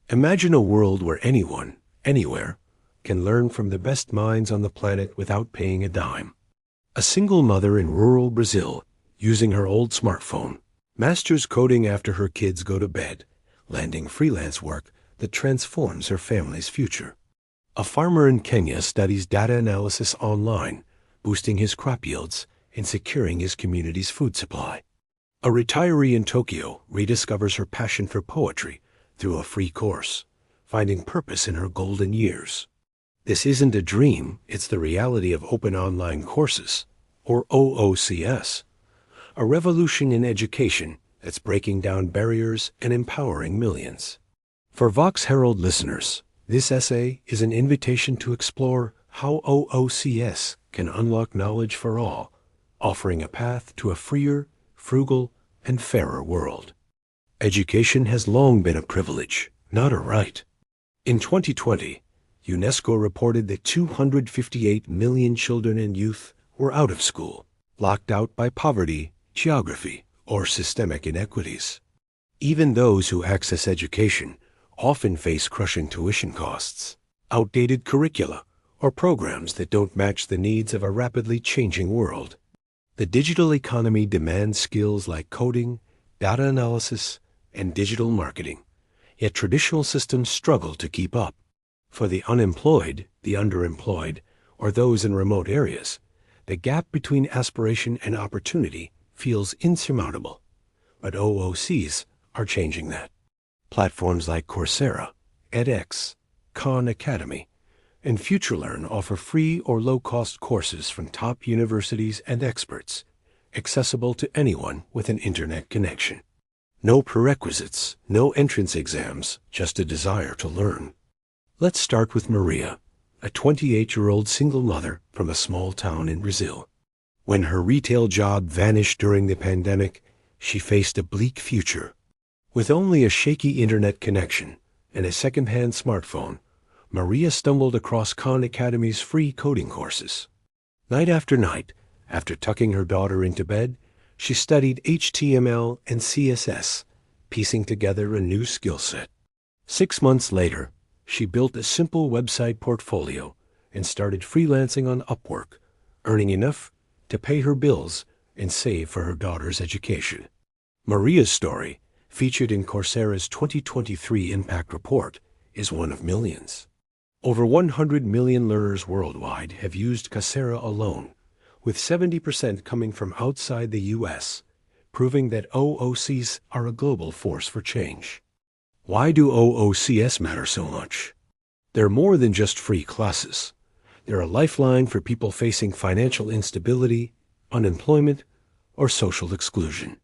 Imagine a world where anyone, anywhere, can learn from the best minds on the planet without paying a dime. A single mother in rural Brazil, using her old smartphone, masters coding after her kids go to bed, landing freelance work that transforms her family's future. A farmer in Kenya studies data analysis online, boosting his crop yields and securing his community's food supply. A retiree in Tokyo rediscovers her passion for poetry through a free course, finding purpose in her golden years. This isn't a dream, it's the reality of open online courses, or OOCs, a revolution in education that's breaking down barriers and empowering millions. For Vox Herald listeners, this essay is an invitation to explore how OOCs can unlock knowledge for all, offering a path to a freer, frugal, and fairer world. Education has long been a privilege, not a right. In 2020, UNESCO reported that 258 million children and youth were out of school, locked out by poverty, geography, or systemic inequities. Even those who access education often face crushing tuition costs, outdated curricula, or programs that don't match the needs of a rapidly changing world. The digital economy demands skills like coding, data analysis, and digital marketing, yet traditional systems struggle to keep up. For the unemployed, the underemployed, or those in remote areas, the gap between aspiration and opportunity feels insurmountable. But OOCs are changing that. Platforms like Coursera, edX, Khan Academy, and FutureLearn offer free or low-cost courses from top universities and experts, accessible to anyone with an internet connection. No prerequisites, no entrance exams, just a desire to learn. Let's start with Maria, a 28-year-old single mother from a small town in Brazil. When her retail job vanished during the pandemic, she faced a bleak future. With only a shaky internet connection and a second-hand smartphone, Maria stumbled across Khan Academy's free coding courses. Night after night, after tucking her daughter into bed, she studied HTML and CSS, piecing together a new skill set. 6 months later, she built a simple website portfolio and started freelancing on Upwork, earning enough to pay her bills and save for her daughter's education. Maria's story, featured in Coursera's 2023 Impact Report, is one of millions. Over 100 million learners worldwide have used Coursera alone, with 70% coming from outside the U.S., proving that OOCs are a global force for change. Why do OOCs matter so much? They're more than just free classes. They're a lifeline for people facing financial instability, unemployment, or social exclusion.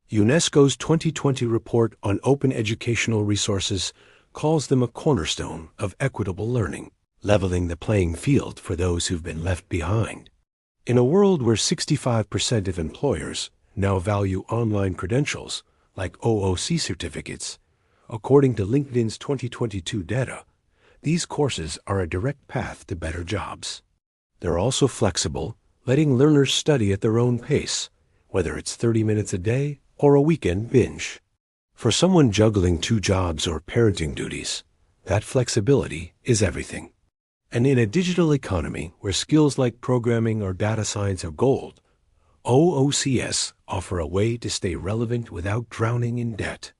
UNESCO's 2020 report on open educational resources calls them a cornerstone of equitable learning, leveling the playing field for those who've been left behind. In a world where 65% of employers now value online credentials, like OOC certificates, according to LinkedIn's 2022 data, these courses are a direct path to better jobs. They're also flexible, letting learners study at their own pace, whether it's 30 minutes a day or a weekend binge. For someone juggling 2 jobs or parenting duties, that flexibility is everything. And in a digital economy where skills like programming or data science are gold, OOCs offer a way to stay relevant without drowning in debt.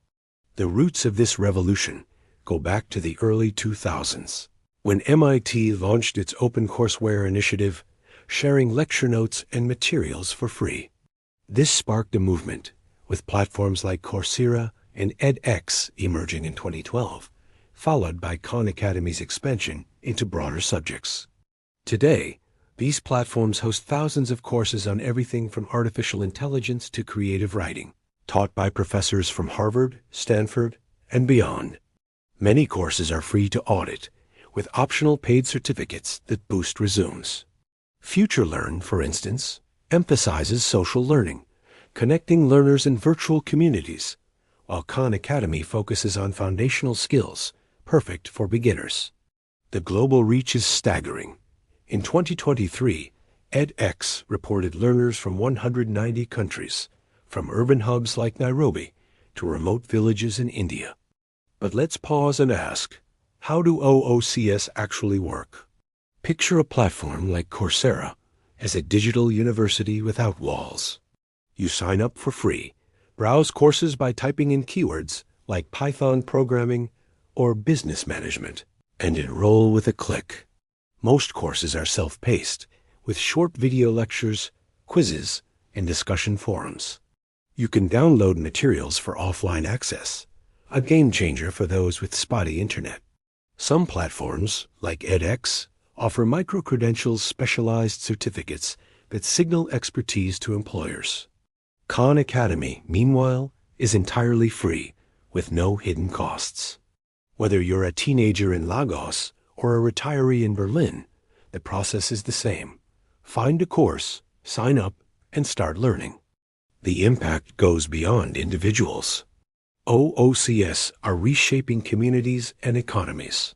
The roots of this revolution go back to the early 2000s, when MIT launched its OpenCourseWare initiative, sharing lecture notes and materials for free. This sparked a movement, with platforms like Coursera and edX emerging in 2012, followed by Khan Academy's expansion into broader subjects. Today, these platforms host thousands of courses on everything from artificial intelligence to creative writing, taught by professors from Harvard, Stanford, and beyond. Many courses are free to audit, with optional paid certificates that boost resumes. FutureLearn, for instance, emphasizes social learning, connecting learners in virtual communities, while Khan Academy focuses on foundational skills, perfect for beginners. The global reach is staggering. In 2023, edX reported learners from 190 countries, from urban hubs like Nairobi to remote villages in India. But let's pause and ask, how do OOCs actually work? Picture a platform like Coursera as a digital university without walls. You sign up for free, browse courses by typing in keywords like Python programming or business management, and enroll with a click. Most courses are self-paced, with short video lectures, quizzes, and discussion forums. You can download materials for offline access, a game changer for those with spotty internet. Some platforms, like edX, offer micro-credentials specialized certificates that signal expertise to employers. Khan Academy, meanwhile, is entirely free, with no hidden costs. Whether you're a teenager in Lagos or a retiree in Berlin, the process is the same. Find a course, sign up, and start learning. The impact goes beyond individuals. OOCs are reshaping communities and economies.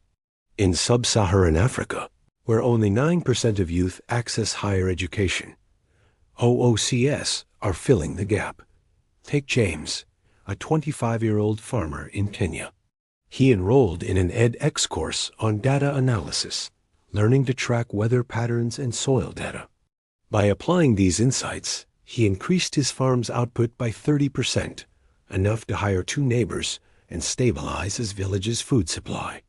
In sub-Saharan Africa, where only 9% of youth access higher education, OOCs are filling the gap. Take James, a 25-year-old farmer in Kenya. He enrolled in an edX course on data analysis, learning to track weather patterns and soil data. By applying these insights, he increased his farm's output by 30%, enough to hire 2 neighbors and stabilize his village's food supply.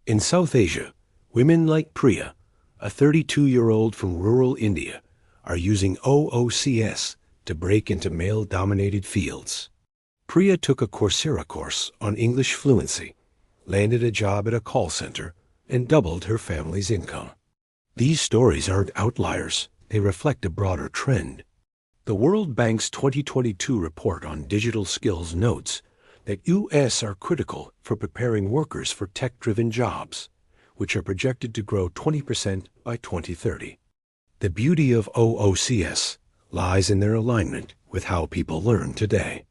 In South Asia, women like Priya, a 32-year-old from rural India, are using OOCs to break into male-dominated fields. Priya took a Coursera course on English fluency, landed a job at a call center, and doubled her family's income. These stories aren't outliers. They reflect a broader trend. The World Bank's 2022 report on digital skills notes that U.S. are critical for preparing workers for tech-driven jobs, which are projected to grow 20% by 2030. The beauty of OOCs lies in their alignment with how people learn today.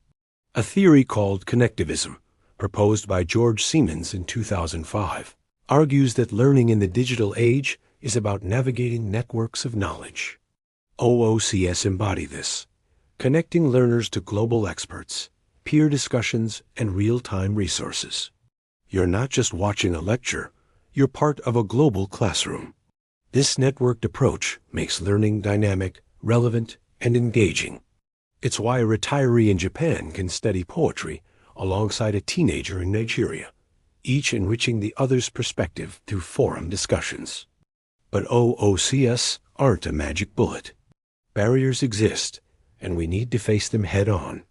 A theory called Connectivism, proposed by George Siemens in 2005, argues that learning in the digital age is about navigating networks of knowledge. OOCs embody this, connecting learners to global experts, peer discussions, and real-time resources. You're not just watching a lecture, you're part of a global classroom. This networked approach makes learning dynamic, relevant, and engaging. It's why a retiree in Japan can study poetry alongside a teenager in Nigeria, each enriching the other's perspective through forum discussions. But OOCs aren't a magic bullet. Barriers exist, and we need to face them head-on.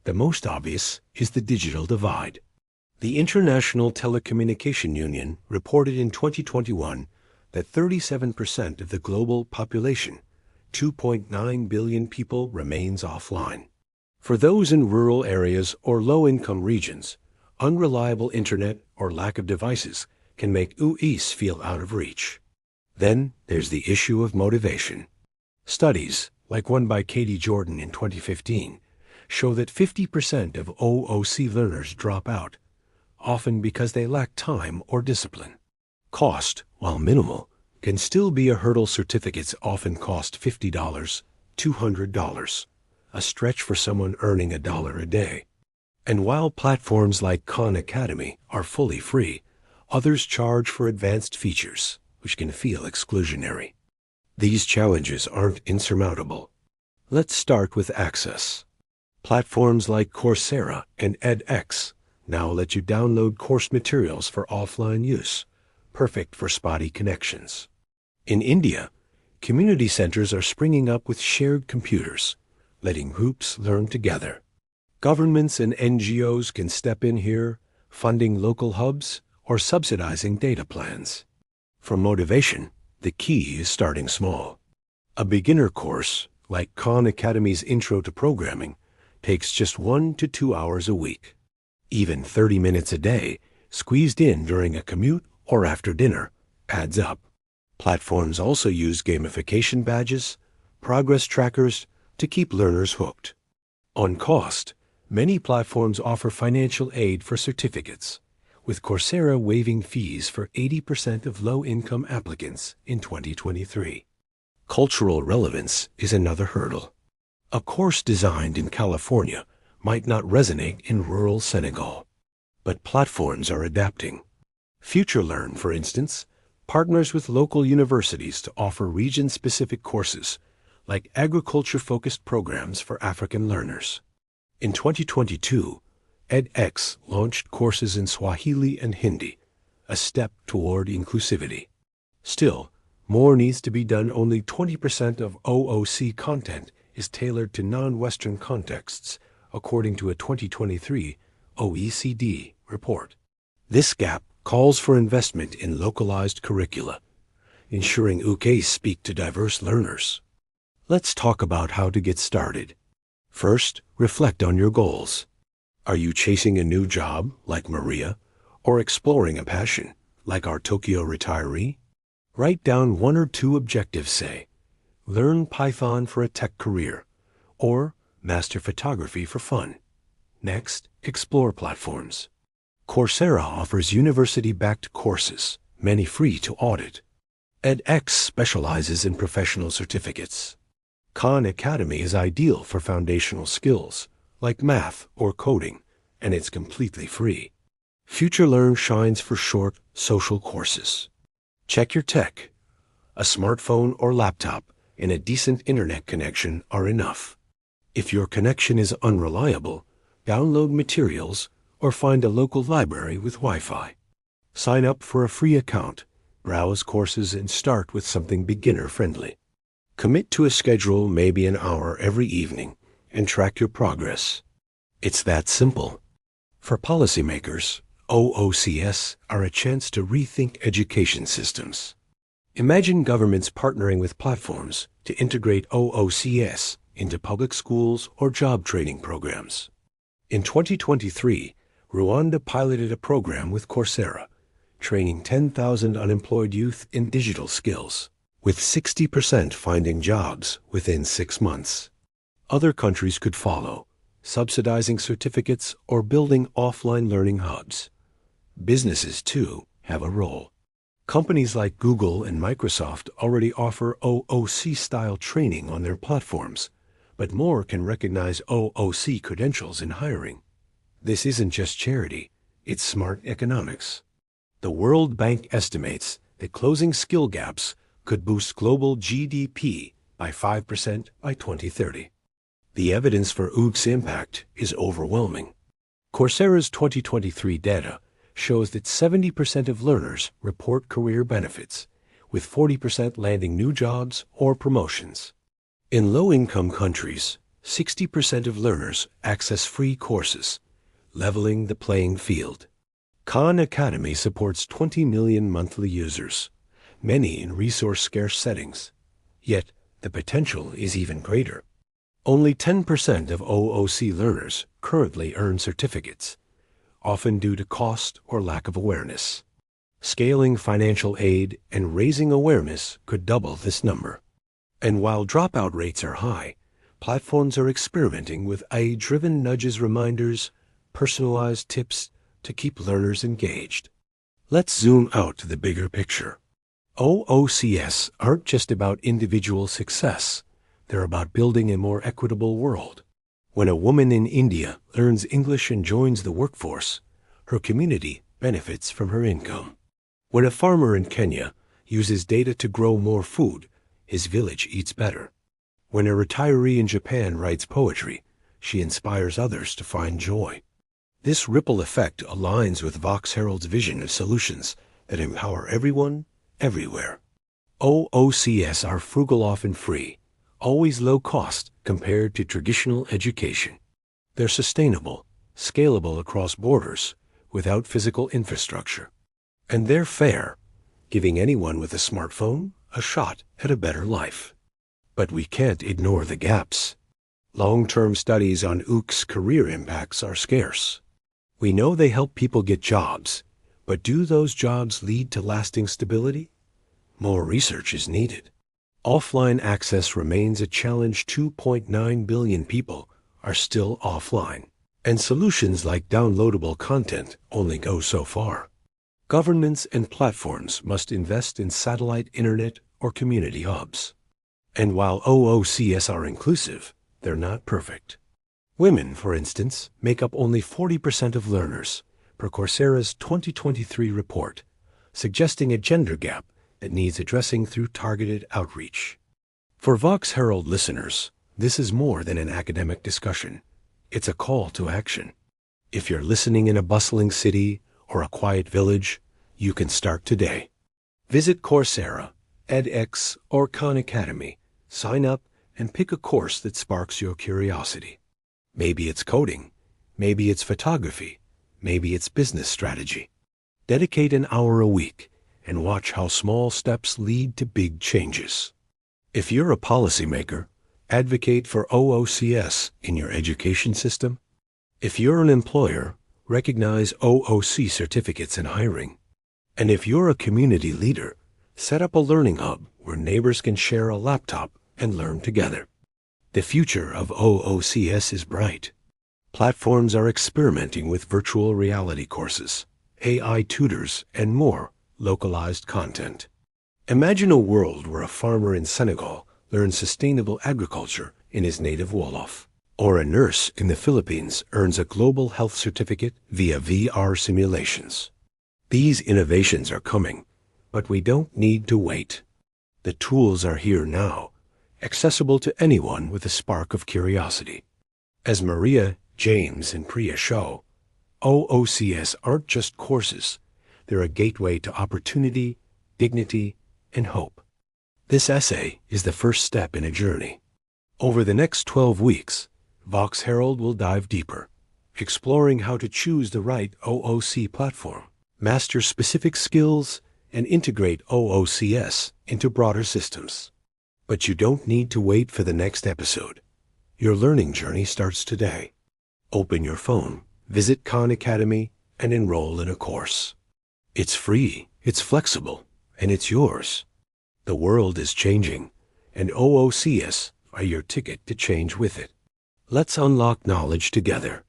The most obvious is the digital divide. The International Telecommunication Union reported in 2021 that 37% of the global population, 2.9 billion people, remains offline. For those in rural areas or low-income regions, unreliable internet or lack of devices can make OOCs feel out of reach. Then there's the issue of motivation. Studies, like one by Katie Jordan in 2015, show that 50% of OOC learners drop out, often because they lack time or discipline. Cost, while minimal, can still be a hurdle. Certificates often cost $50, $200, a stretch for someone earning $1 a day. And while platforms like Khan Academy are fully free, others charge for advanced features, which can feel exclusionary. These challenges aren't insurmountable. Let's start with access. Platforms like Coursera and edX now let you download course materials for offline use, perfect for spotty connections. In India, community centers are springing up with shared computers, letting groups learn together. Governments and NGOs can step in here, funding local hubs or subsidizing data plans. For motivation, the key is starting small. A beginner course, like Khan Academy's Intro to Programming, takes just 1 to 2 hours a week. Even 30 minutes a day, squeezed in during a commute or after dinner, adds up. Platforms also use gamification badges, progress trackers to keep learners hooked. On cost, many platforms offer financial aid for certificates, with Coursera waiving fees for 80% of low-income applicants in 2023. Cultural relevance is another hurdle. A course designed in California might not resonate in rural Senegal. but platforms are adapting. FutureLearn, for instance, partners with local universities to offer region-specific courses, like agriculture-focused programs for African learners. In 2022, edX launched courses in Swahili and Hindi, a step toward inclusivity. Still, more needs to be done. Only 20% of OOC content is tailored to non-Western contexts, according to a 2023 OECD report. This gap calls for investment in localized curricula, ensuring OOCs speak to diverse learners. Let's talk about how to get started. First, reflect on your goals. Are you chasing a new job, like Maria, or exploring a passion, like our Tokyo retiree? Write down 1 or 2 objectives, say, learn Python for a tech career, or master photography for fun. Next, explore platforms. Coursera offers university-backed courses, many free to audit. edX specializes in professional certificates. Khan Academy is ideal for foundational skills, like math or coding, and it's completely free. FutureLearn shines for short, social courses. Check your tech. A smartphone or laptop and a decent internet connection are enough. If your connection is unreliable, download materials or find a local library with Wi-Fi. Sign up for a free account, browse courses, and start with something beginner-friendly. Commit to a schedule, maybe an hour every evening, and track your progress. It's that simple. For policymakers, OOCs are a chance to rethink education systems. Imagine governments partnering with platforms to integrate OOCs into public schools or job training programs. In 2023, Rwanda piloted a program with Coursera, training 10,000 unemployed youth in digital skills, with 60% finding jobs within 6 months. Other countries could follow, subsidizing certificates or building offline learning hubs. Businesses, too, have a role. Companies like Google and Microsoft already offer OOC-style training on their platforms, but more can recognize OOC credentials in hiring. This isn't just charity, it's smart economics. The World Bank estimates that closing skill gaps could boost global GDP by 5% by 2030. The evidence for OOC's impact is overwhelming. Coursera's 2023 data shows that 70% of learners report career benefits, with 40% landing new jobs or promotions. In low-income countries, 60% of learners access free courses, leveling the playing field. Khan Academy supports 20 million monthly users, many in resource-scarce settings. Yet, the potential is even greater. Only 10% of OOC learners currently earn certificates, often due to cost or lack of awareness. Scaling financial aid and raising awareness could double this number. And while dropout rates are high, platforms are experimenting with AI-driven nudges, reminders, personalized tips to keep learners engaged. Let's zoom out to the bigger picture. OOCs aren't just about individual success. They're about building a more equitable world. When a woman in India learns English and joins the workforce, her community benefits from her income. When a farmer in Kenya uses data to grow more food, his village eats better. When a retiree in Japan writes poetry, she inspires others to find joy. This ripple effect aligns with Vox Herald's vision of solutions that empower everyone, everywhere. OOCs are frugal, often free, always low cost compared to traditional education. They're sustainable, scalable across borders, without physical infrastructure. And they're fair, giving anyone with a smartphone a shot at a better life. But we can't ignore the gaps. Long-term studies on OOCs' career impacts are scarce. We know they help people get jobs, but do those jobs lead to lasting stability? More research is needed. Offline access remains a challenge. 2.9 billion people are still offline, and solutions like downloadable content only go so far. Governments and platforms must invest in satellite internet or community hubs. And while OOCs are inclusive, they're not perfect. Women, for instance, make up only 40% of learners, per Coursera's 2023 report, suggesting a gender gap that needs addressing through targeted outreach. For Vox Herald listeners, this is more than an academic discussion. It's a call to action. If you're listening in a bustling city or a quiet village, you can start today. Visit Coursera, edX, or Khan Academy. Sign up and pick a course that sparks your curiosity. Maybe it's coding. Maybe it's photography. Maybe it's business strategy. Dedicate an hour a week and watch how small steps lead to big changes. If you're a policymaker, advocate for OOCs in your education system. If you're an employer, recognize OOC certificates in hiring. And if you're a community leader, set up a learning hub where neighbors can share a laptop and learn together. The future of OOCs is bright. Platforms are experimenting with virtual reality courses, AI tutors, and more localized content. Imagine a world where a farmer in Senegal learns sustainable agriculture in his native Wolof, or a nurse in the Philippines earns a global health certificate via VR simulations. These innovations are coming, but we don't need to wait. The tools are here now, accessible to anyone with a spark of curiosity. As Maria, James, and Priya show, OOCs aren't just courses. They're a gateway to opportunity, dignity, and hope. This essay is the first step in a journey. Over the next 12 weeks, Vox Herald will dive deeper, exploring how to choose the right OOC platform, master specific skills, and integrate OOCs into broader systems. But you don't need to wait for the next episode. Your learning journey starts today. Open your phone, visit Khan Academy, and enroll in a course. It's free, it's flexible, and it's yours. The world is changing, and OOCs are your ticket to change with it. Let's unlock knowledge together.